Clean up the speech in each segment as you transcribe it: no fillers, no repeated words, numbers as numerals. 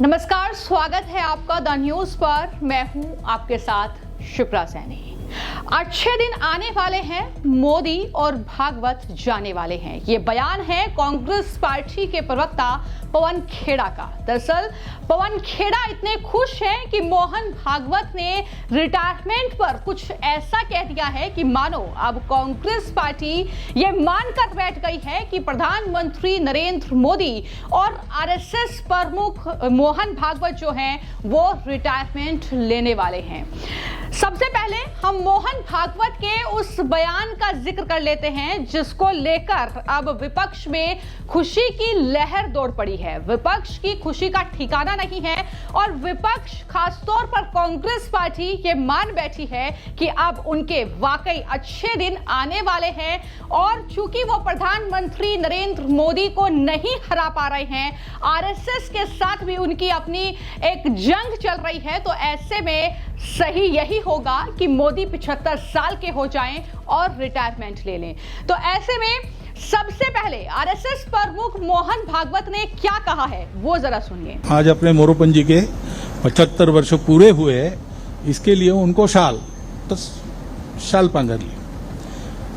नमस्कार, स्वागत है आपका द न्यूज पर। मैं हूं आपके साथ शिप्रा सैनी। अच्छे दिन आने वाले हैं, मोदी और भागवत जाने वाले हैं। ये बयान है कांग्रेस पार्टी के प्रवक्ता पवन खेड़ा का। दरअसल पवन खेड़ा इतने खुश हैं कि मोहन भागवत ने रिटायरमेंट पर कुछ ऐसा कह दिया है कि मानो अब कांग्रेस पार्टी ये मानकर बैठ गई है कि प्रधानमंत्री नरेंद्र मोदी और आरएसएस प्रमुख मोहन भागवत जो हैं वो रिटायरमेंट लेने वाले हैं। सबसे पहले हम मोहन भागवत के उस बयान का जिक्र कर लेते हैं जिसको लेकर अब विपक्ष में खुशी की लहर दौड़ पड़ी है। विपक्ष की खुशी का ठिकाना नहीं है और विपक्ष खासतौर पर कांग्रेस पार्टी ये मान बैठी है कि अब उनके वाकई अच्छे दिन आने वाले हैं और चूंकि वो प्रधानमंत्री नरेंद्र मोदी को नहीं हरा पा रहे हैं, आरएसएस के साथ भी उनकी अपनी एक जंग चल रही है, तो ऐसे में सही यही होगा कि मोदी 75 साल के हो जाएं और रिटायरमेंट ले लें। तो ऐसे में सबसे पहले आरएसएस प्रमुख मोहन भागवत ने क्या कहा है वो जरा सुनिए। आज अपने मोरोपंत जी के 75 वर्ष पूरे हुए, इसके लिए उनको शाल पांघरली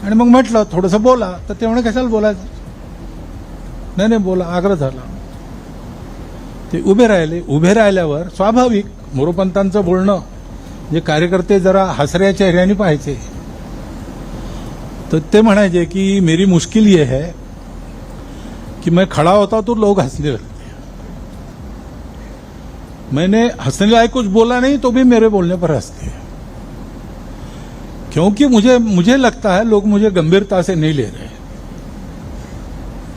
आणि मग म्हटलं थोडंसं बोला, तर ते म्हणे कशाला बोलायचं, नाही बोला, आग्रह झाला. ते उभे राहिल्यावर स्वाभाविक मोरोपंतांचं बोलणं जे कार्यकर्ते जरा हसऱ्या चेहऱ्याने पाहायचे, तो ते म्हणायचे कि मेरी मुश्किल ये है कि मैं खड़ा होता तो लोग हंसने लगते, मैंने हंसने लायक कुछ बोला नहीं तो भी मेरे बोलने पर हंसते हैं, क्योंकि मुझे लगता है लोग मुझे गंभीरता से नहीं ले रहे.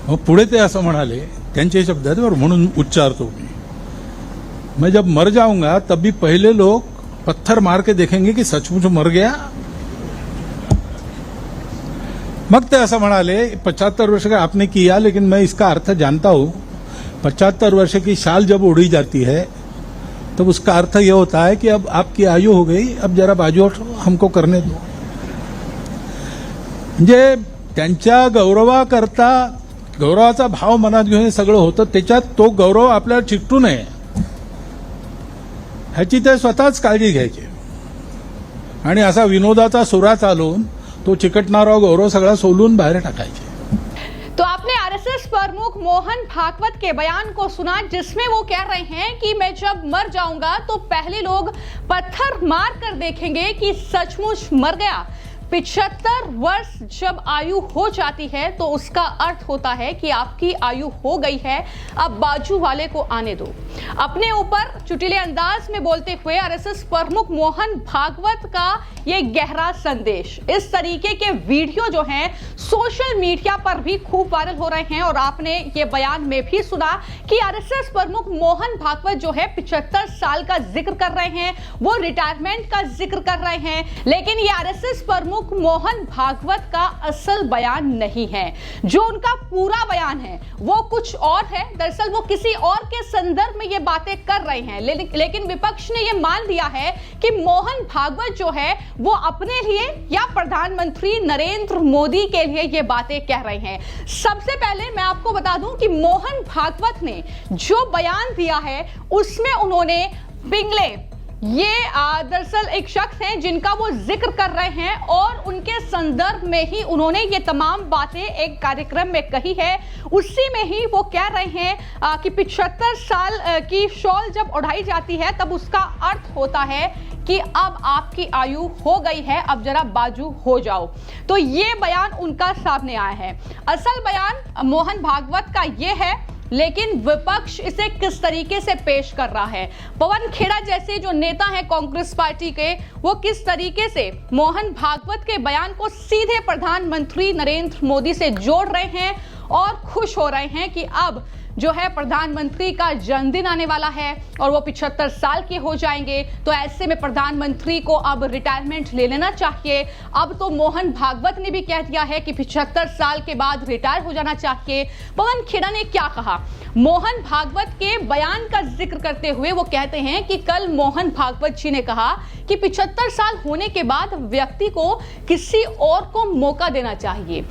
मग पुढे ते असं म्हणाले, त्यांचे शब्द आहेत बरं, म्हणून उच्चारतो मैं जब मर जाऊंगा तब भी पहले लोग पत्थर मार के देखेंगे कि सचमुच मर गया. मग ते असं म्हणाले 75 वर्ष का आपने किया, लेकिन मैं इसका अर्थ जानता हूं. 75 वर्ष की शाल जब उड़ी जाती है तब उसका अर्थ यह होता है कि अब आपकी आयु हो गई, अब जरा बाजू हटो, हमको करने दो. म्हणजे त्यांच्या गौरवाकरता गौरवाचा भाव मनात घेऊन सगळं होतं, त्याच्यात तो गौरव आपल्याला चिकटू नये ह्याची ते स्वतःच काळजी घ्यायची आणि असा विनोदाचा सुरा चालवून तो चिकटणारा गौरव सगळा सोलून बाहेर टाकायचे. तो आपने आरएसएस प्रमुख मोहन भागवत के बयान को सुना जिसमें वो कह रहे हैं कि मैं जब मर जाऊंगा तो पहले लोग पत्थर मार कर देखेंगे कि सचमुच मर गया. 75 वर्ष जब आयु हो जाती है तो उसका अर्थ होता है कि आपकी आयु हो गई है, अब बाजू वाले को आने दो. अपने ऊपर चुटीले अंदाज में बोलते हुए आरएसएस प्रमुख मोहन भागवत का ये गहरा संदेश, इस तरीके के वीडियो जो हैं सोशल मीडिया पर भी खूब वायरल हो रहे हैं और आपने ये बयान में भी सुना कि आरएसएस प्रमुख मोहन भागवत जो है 75 साल का जिक्र कर रहे हैं, वो रिटायरमेंट का जिक्र कर रहे हैं, लेकिन ये आरएसएस प्रमुख मोहन भागवत का असल बयान नहीं है. जो उनका पूरा बयान है वो कुछ और है. दरअसल वो किसी और के संदर्भ में ये बातें कर रहे हैं, लेकिन विपक्ष ने ये मान लिया है कि मोहन भागवत जो है वो अपने लिए या प्रधानमंत्री नरेंद्र मोदी के लिए ये बातें कह रहे हैं. सबसे पहले मैं आपको बता दूं कि मोहन भागवत ने जो बयान दिया है उसमें उन्होंने पिंगले, ये दरअसल एक शख्स हैं जिनका वो जिक्र कर रहे हैं और उनके संदर्भ में ही उन्होंने ये तमाम बातें एक कार्यक्रम में कही है. उसी में ही वो कह रहे हैं कि 75 साल की शॉल जब उड़ाई जाती है तब उसका अर्थ होता है कि अब आपकी आयु हो गई है, अब जरा बाजू हो जाओ. तो ये बयान उनका सामने आया है. असल बयान मोहन भागवत का ये है, लेकिन विपक्ष इसे किस तरीके से पेश कर रहा है. पवन खेड़ा जैसे जो नेता हैं कांग्रेस पार्टी के, वो किस तरीके से मोहन भागवत के बयान को सीधे प्रधानमंत्री नरेंद्र मोदी से जोड़ रहे हैं और खुश हो रहे हैं कि अब जो है प्रधानमंत्री का जन्मदिन आने वाला है और वो 75 साल के हो जाएंगे, तो ऐसे में प्रधानमंत्री को अब रिटायरमेंट ले लेना चाहिए. अब तो मोहन भागवत ने भी कह दिया है कि 75 साल के बाद रिटायर हो जाना चाहिए. पवन खेड़ा ने क्या कहा, मोहन भागवत के बयान का जिक्र करते हुए वो कहते हैं कि कल मोहन भागवत जी ने कहा कि 75 साल होने के बाद व्यक्ति को किसी और को मौका देना चाहिए.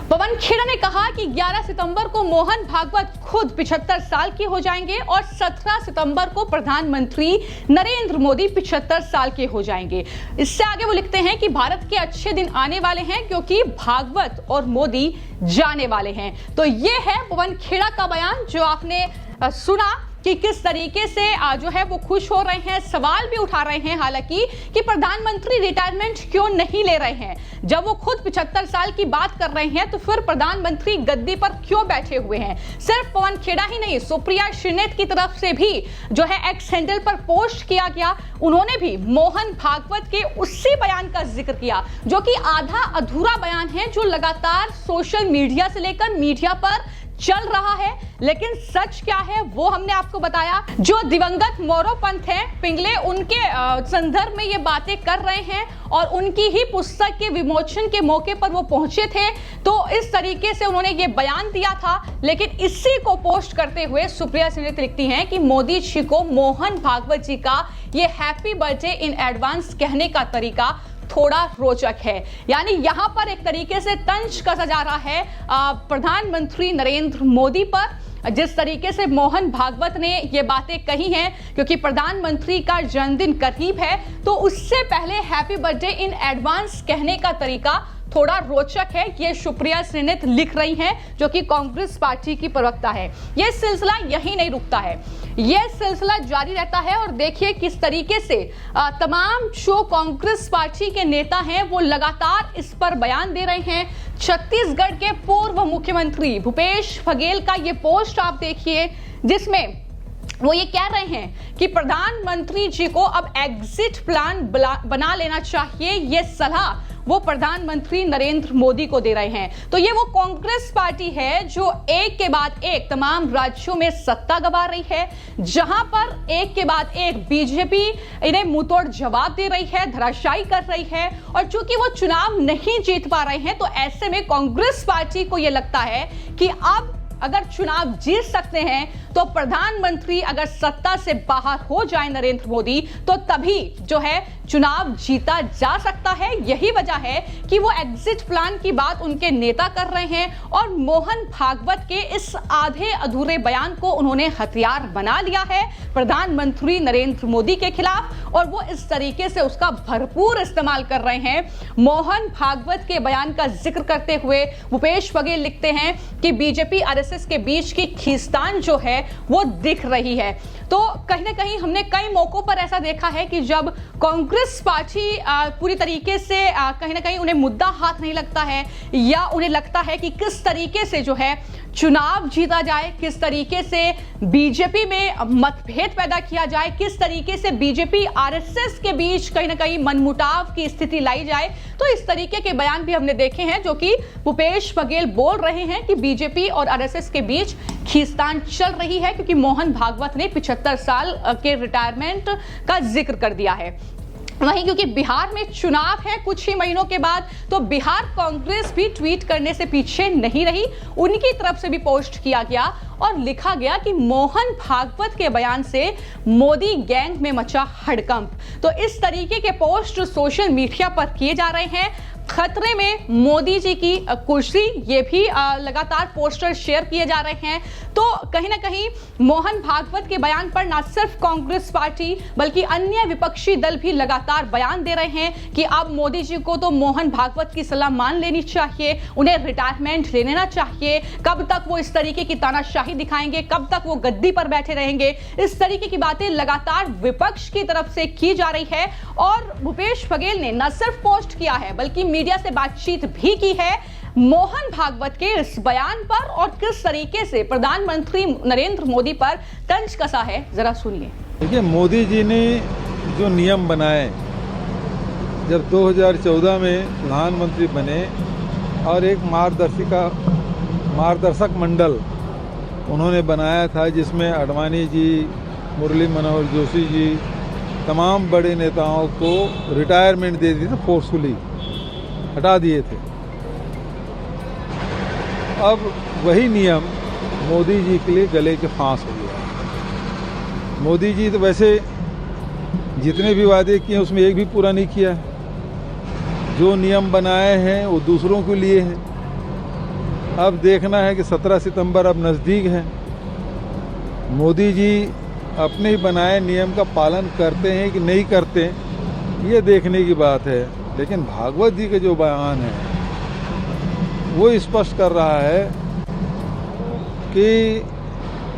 पवन खेड़ा ने कहा कि 11 सितंबर को मोहन भागवत खुद 75 साल के हो जाएंगे और 17 सितंबर को प्रधानमंत्री नरेंद्र मोदी 75 साल के हो जाएंगे। इससे आगे वो लिखते हैं कि भारत के अच्छे दिन आने वाले हैं क्योंकि भागवत और मोदी जाने वाले हैं। तो ये है पवन खेड़ा का बयान जो आपने सुना कि किस तरीके से जो है वो खुश हो रहे हैं, सवाल भी उठा रहे हैं हालांकि कि प्रधानमंत्री रिटायरमेंट क्यों नहीं ले रहे हैं। जब वो खुद 75 साल की बात कर रहे हैं तो फिर प्रधानमंत्री गद्दी पर क्यों बैठे हुए हैं। सिर्फ पवन खेड़ा ही नहीं, सुप्रिया श्रीनेत की तरफ से भी जो है एक्स हैंडल पर पोस्ट किया गया, उन्होंने भी मोहन भागवत के उसी बयान का जिक्र किया जो कि आधा अधूरा बयान है जो लगातार सोशल मीडिया से लेकर मीडिया पर चल रहा है। लेकिन सच क्या है वो हमने आपको बताया। जो दिवंगत मोरोपंत हैं पिंगले, उनके संदर्भ में ये बातें कर रहे हैं और उनकी ही पुस्तक के विमोचन के मौके पर वो पहुंचे थे, तो इस तरीके से उन्होंने ये बयान दिया था। लेकिन इसी को पोस्ट करते हुए सुप्रिया श्रीनेत लिखती हैं कि मोदी जी को मोहन भागवत जी का ये हैप्पी बर्थडे इन एडवांस कहने का तरीका थोड़ा रोचक है। यानी यहां पर एक तरीके से तंज कसा जा रहा है प्रधानमंत्री नरेंद्र मोदी पर, जिस तरीके से मोहन भागवत ने ये बातें कही हैं क्योंकि प्रधानमंत्री का जन्मदिन करीब है, तो उससे पहले हैप्पी बर्थडे इन एडवांस कहने का तरीका थोड़ा रोचक है। ये सुप्रिया श्रीनेत लिख रही हैं जो कि कांग्रेस पार्टी की प्रवक्ता है। ये सिलसिला यही नहीं रुकता है, ये सिलसिला जारी रहता है और देखिए किस तरीके से तमाम जो कांग्रेस पार्टी के नेता हैं वो लगातार इस पर बयान दे रहे हैं। छत्तीसगढ़ के पूर्व मुख्यमंत्री भूपेश बघेल का ये पोस्ट आप देखिए जिसमें वो ये कह रहे हैं कि प्रधानमंत्री जी को अब एग्जिट प्लान बना लेना चाहिए। ये सलाह वो प्रधानमंत्री नरेंद्र मोदी को दे रहे हैं। तो ये वो कांग्रेस पार्टी है जो एक के बाद एक तमाम राज्यों में सत्ता गंवा रही है, जहां पर एक के बाद एक बीजेपी इन्हें मुंहतोड़ जवाब दे रही है, धराशायी कर रही है। और चूंकि वो चुनाव नहीं जीत पा रहे हैं तो ऐसे में कांग्रेस पार्टी को ये लगता है कि अब अगर चुनाव जीत सकते हैं तो प्रधानमंत्री अगर सत्ता से बाहर हो जाए नरेंद्र मोदी, तो तभी जो है चुनाव जीता जा सकता है। यही वजह है कि वो एग्जिट प्लान की बात उनके नेता कर रहे हैं और मोहन भागवत के इस आधे अधूरे बयान को उन्होंने हथियार बना लिया है प्रधानमंत्री नरेंद्र मोदी के खिलाफ, और वो इस तरीके से उसका भरपूर इस्तेमाल कर रहे हैं। मोहन भागवत के बयान का जिक्र करते हुए भूपेश बघेल लिखते हैं कि बीजेपी आरएसएस के बीच की खींचतान जो है वो दिख रही है। तो कहीं ना कहीं हमने कई मौकों पर ऐसा देखा है कि जब कांग्रेस पार्टी पूरी तरीके से कहीं ना कहीं उन्हें मुद्दा हाथ नहीं लगता है या उन्हें लगता है कि किस तरीके से जो है चुनाव जीता जाए, किस तरीके से बीजेपी में मतभेद पैदा किया जाए, किस तरीके से बीजेपी आरएसएस के बीच कहीं ना कहीं मनमुटाव की स्थिति लाई जाए, तो इस तरीके के बयान भी हमने देखे हैं जो कि भूपेश बघेल बोल रहे हैं कि बीजेपी और आरएसएस के बीच खींचतान चल रही है क्योंकि मोहन भागवत ने 75 साल के रिटायरमेंट का जिक्र कर दिया है। वहीं क्योंकि बिहार में चुनाव है कुछ ही महीनों के बाद, तो बिहार कांग्रेस भी ट्वीट करने से पीछे नहीं रही। उनकी तरफ से भी पोस्ट किया गया और लिखा गया कि मोहन भागवत के बयान से मोदी गैंग में मचा हड़कंप। तो इस तरीके के पोस्ट सोशल मीडिया पर किए जा रहे हैं। खतरे में मोदी जी की कुर्सी, ये भी लगातार पोस्टर शेयर किए जा रहे हैं। तो कहीं ना कहीं मोहन भागवत के बयान पर न सिर्फ कांग्रेस पार्टी बल्कि अन्य विपक्षी दल भी लगातार बयान दे रहे हैं कि अब मोदी जी को तो मोहन भागवत की सलाह मान लेनी चाहिए, उन्हें रिटायरमेंट ले लेना चाहिए। कब तक वो इस तरीके की तानाशाही दिखाएंगे, कब तक वो गद्दी पर बैठे रहेंगे, इस तरीके की बातें लगातार विपक्ष की तरफ से की जा रही है। और भूपेश बघेल ने न सिर्फ पोस्ट किया है बल्कि मीडिया से बातचीत भी की है मोहन भागवत के इस बयान पर और किस तरीके से प्रधानमंत्री नरेंद्र मोदी पर तंज कसा है, जरा सुनिए। देखिए, मोदी जी ने जो नियम बनाए जब 2014 में प्रधानमंत्री बने और एक मार्गदर्शक मंडल उन्होंने बनाया था जिसमें आडवाणी जी, मुरली मनोहर जोशी जी, तमाम बड़े नेताओं को रिटायरमेंट दे दी थी, फोर्सफुली हटा दिए थे। अब वही नियम मोदी जी के लिए गले के फांस हो गया। मोदी जी तो वैसे जितने भी वादे किए उसमें एक भी पूरा नहीं किया है। जो नियम बनाए हैं वो दूसरों के लिए हैं। अब देखना है कि 17 सितंबर अब नज़दीक है मोदी जी अपने बनाए नियम का पालन करते हैं कि नहीं करते, ये देखने की बात है। लेकिन भागवत जी के जो बयान है वो स्पष्ट कर रहा है कि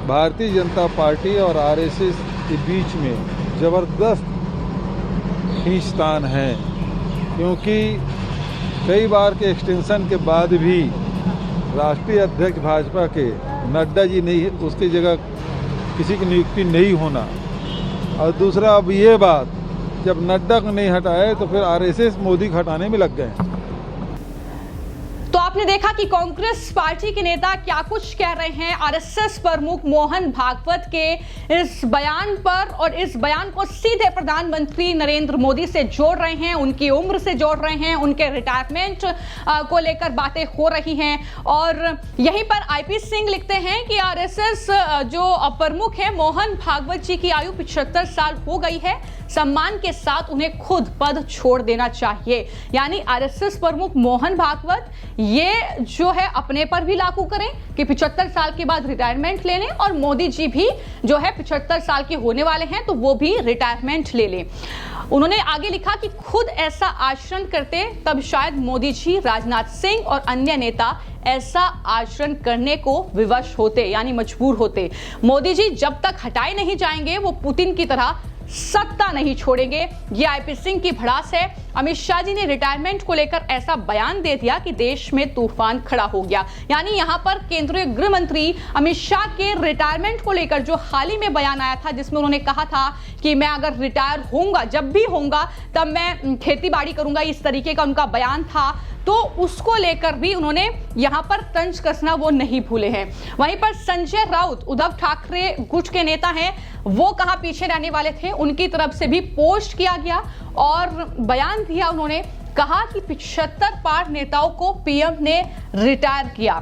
भारतीय जनता पार्टी और आरएसएस के बीच में ज़बरदस्त खींचतान है, क्योंकि कई बार के एक्सटेंशन के बाद भी राष्ट्रीय अध्यक्ष भाजपा के नड्डा जी नहीं, उसकी जगह किसी की नियुक्ति नहीं होना। और दूसरा अब ये बात, जब नड्डा को नहीं हटाए तो फिर आरएसएस मोदी को हटाने में लग गए। तो आपने देखा कि कांग्रेस पार्टी के नेता क्या कुछ कह रहे हैं आरएसएस प्रमुख मोहन भागवत के इस बयान पर, और इस बयान को सीधे प्रधानमंत्री नरेंद्र मोदी से जोड़ रहे हैं, उनकी उम्र से जोड़ रहे हैं, उनके रिटायरमेंट को लेकर बातें हो रही हैं। और यहीं पर आईपी सिंह लिखते हैं कि आरएसएस जो प्रमुख है मोहन भागवत जी की आयु 75 साल हो गई है, सम्मान के साथ उन्हें खुद पद छोड़ देना चाहिए। यानी आरएसएस प्रमुख मोहन भागवत ये जो है अपने पर भी लागू करें कि 75 साल के बाद रिटायरमेंट ले लें, और मोदी जी भी जो है 75 साल के होने वाले हैं तो वो भी रिटायरमेंट ले लें। उन्होंने आगे लिखा कि खुद ऐसा आचरण करते तब शायद मोदी जी, राजनाथ सिंह और अन्य नेता ऐसा आचरण करने को विवश होते, यानी मजबूर होते। मोदी जी जब तक हटाए नहीं जाएंगे वो पुतिन की तरह सत्ता नहीं छोड़ेंगे। ये आईपी सिंह की भड़ास है। अमित शाह जी ने रिटायरमेंट को लेकर ऐसा बयान दे दिया कि देश में तूफान खड़ा हो गया। यानी यहां पर केंद्रीय गृह मंत्री अमित शाह के रिटायरमेंट को लेकर जो हाल ही में बयान आया था, जिसमें उन्होंने कहा था कि मैं अगर रिटायर होऊंगा, जब भी होऊंगा तब मैं खेती बाड़ी करूंगा, इस तरीके का उनका बयान था, तो उसको लेकर भी उन्होंने यहां पर तंज कसना वो नहीं भूले हैं। वहीं पर संजय राउत, उद्धव ठाकरे गुट के नेता हैं, वो कहां पीछे रहने वाले थे, उनकी तरफ से भी पोस्ट किया गया और बयान दिया। उन्होंने कहा कि 75 पार नेताओं को पीएम ने रिटायर किया,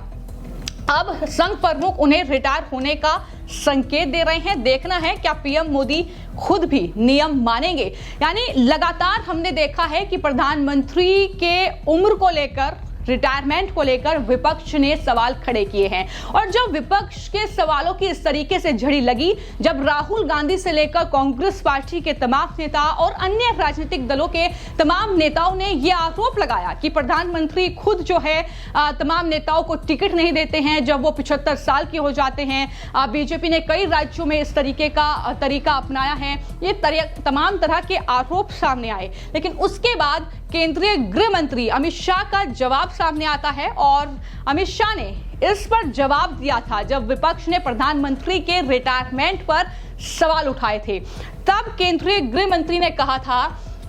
अब संघ प्रमुख उन्हें रिटायर होने का संकेत दे रहे हैं। देखना है क्या पीएम मोदी खुद भी नियम मानेंगे। यानी लगातार हमने देखा है कि प्रधानमंत्री के उम्र को लेकर, रिटायरमेंट को लेकर विपक्ष ने सवाल खड़े किए हैं। और जब विपक्ष के सवालों की इस तरीके से झड़ी लगी, जब राहुल गांधी से लेकर कांग्रेस पार्टी के तमाम नेता और अन्य राजनीतिक दलों के तमाम नेताओं ने यह आरोप लगाया कि प्रधानमंत्री खुद जो है तमाम नेताओं को टिकट नहीं देते हैं जब वो 75 साल के हो जाते हैं। बीजेपी ने कई राज्यों में इस तरीके का तरीका अपनाया है। ये तमाम तरह के आरोप सामने आए, लेकिन उसके बाद केंद्रीय गृह मंत्री अमित शाह का जवाब सामने आता है। और अमित शाह ने इस पर जवाब दिया था जब विपक्ष ने प्रधानमंत्री के रिटायरमेंट पर सवाल उठाए थे। तब केंद्रीय गृह मंत्री ने कहा था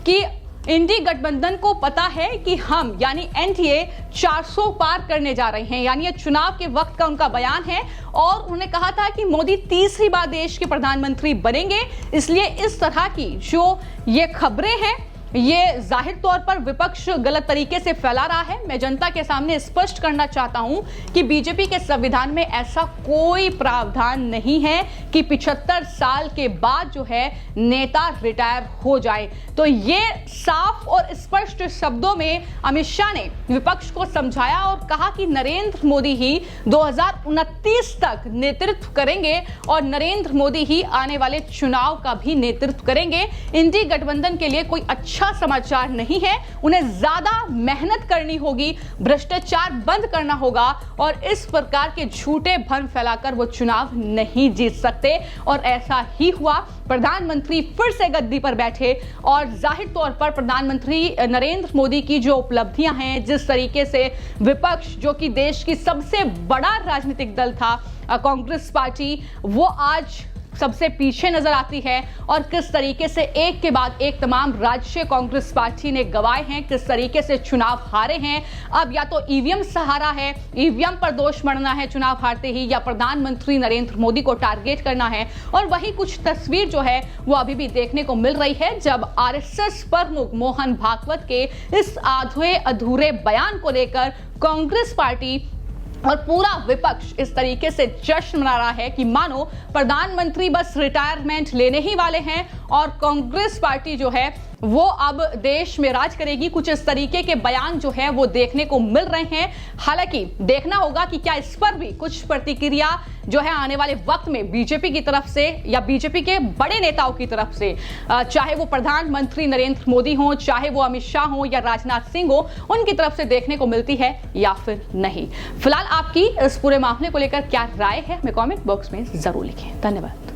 कि इंडी गठबंधन को पता है कि हम यानी एनडीए 400 पार करने जा रहे हैं। यानी ये चुनाव के वक्त का उनका बयान है। और उन्होंने कहा था कि मोदी तीसरी बार देश के प्रधानमंत्री बनेंगे। इसलिए इस तरह की जो ये खबरें हैं, ये जाहिर तौर पर विपक्ष गलत तरीके से फैला रहा है। मैं जनता के सामने स्पष्ट करना चाहता हूं कि बीजेपी के संविधान में ऐसा कोई प्रावधान नहीं है कि 75 साल के बाद जो है नेता रिटायर हो जाए। तो ये साफ और स्पष्ट शब्दों में अमित शाह ने विपक्ष को समझाया और कहा कि नरेंद्र मोदी ही 2029 तक नेतृत्व करेंगे और नरेंद्र मोदी ही आने वाले चुनाव का भी नेतृत्व करेंगे। इंडी गठबंधन के लिए कोई अच्छा समाचार नहीं है। उन्हें ज्यादा मेहनत करनी होगी, भ्रष्टाचार बंद करना होगा और इस प्रकार के झूठे भ्रम फैलाकर वो चुनाव नहीं जीत सकते। और ऐसा ही हुआ, प्रधानमंत्री फिर से गद्दी पर बैठे और जाहिर तौर पर प्रधानमंत्री नरेंद्र मोदी की जो उपलब्धियां हैं, जिस तरीके से विपक्ष जो कि देश की सबसे बड़ा राजनीतिक दल था कांग्रेस पार्टी, वो आज सबसे पीछे नजर आती है। और किस तरीके से एक के बाद एक तमाम राज्य कांग्रेस पार्टी ने गवाए हैं, किस तरीके से चुनाव हारे हैं। अब या तो ईवीएम सहारा है, ईवीएम पर दोष मढ़ना है चुनाव हारते ही, या प्रधानमंत्री नरेंद्र मोदी को टारगेट करना है। और वही कुछ तस्वीर जो है वो अभी भी देखने को मिल रही है, जब आरएसएस प्रमुख मोहन भागवत के इस आधे अधूरे बयान को लेकर कांग्रेस पार्टी और पूरा विपक्ष इस तरीके से जश्न मना रहा है कि मानो प्रधानमंत्री बस रिटायरमेंट लेने ही वाले हैं और कांग्रेस पार्टी जो है वो अब देश में राज करेगी। कुछ इस तरीके के बयान जो है वो देखने को मिल रहे हैं। हालांकि देखना होगा कि क्या इस पर भी कुछ प्रतिक्रिया जो है आने वाले वक्त में बीजेपी की तरफ से या बीजेपी के बड़े नेताओं की तरफ से, चाहे वो प्रधानमंत्री नरेंद्र मोदी हो, चाहे वो अमित शाह हो या राजनाथ सिंह हो, उनकी तरफ से देखने को मिलती है या फिर नहीं। फिलहाल आपकी इस पूरे मामले को लेकर क्या राय है हमें कमेंट बॉक्स में जरूर लिखें। धन्यवाद।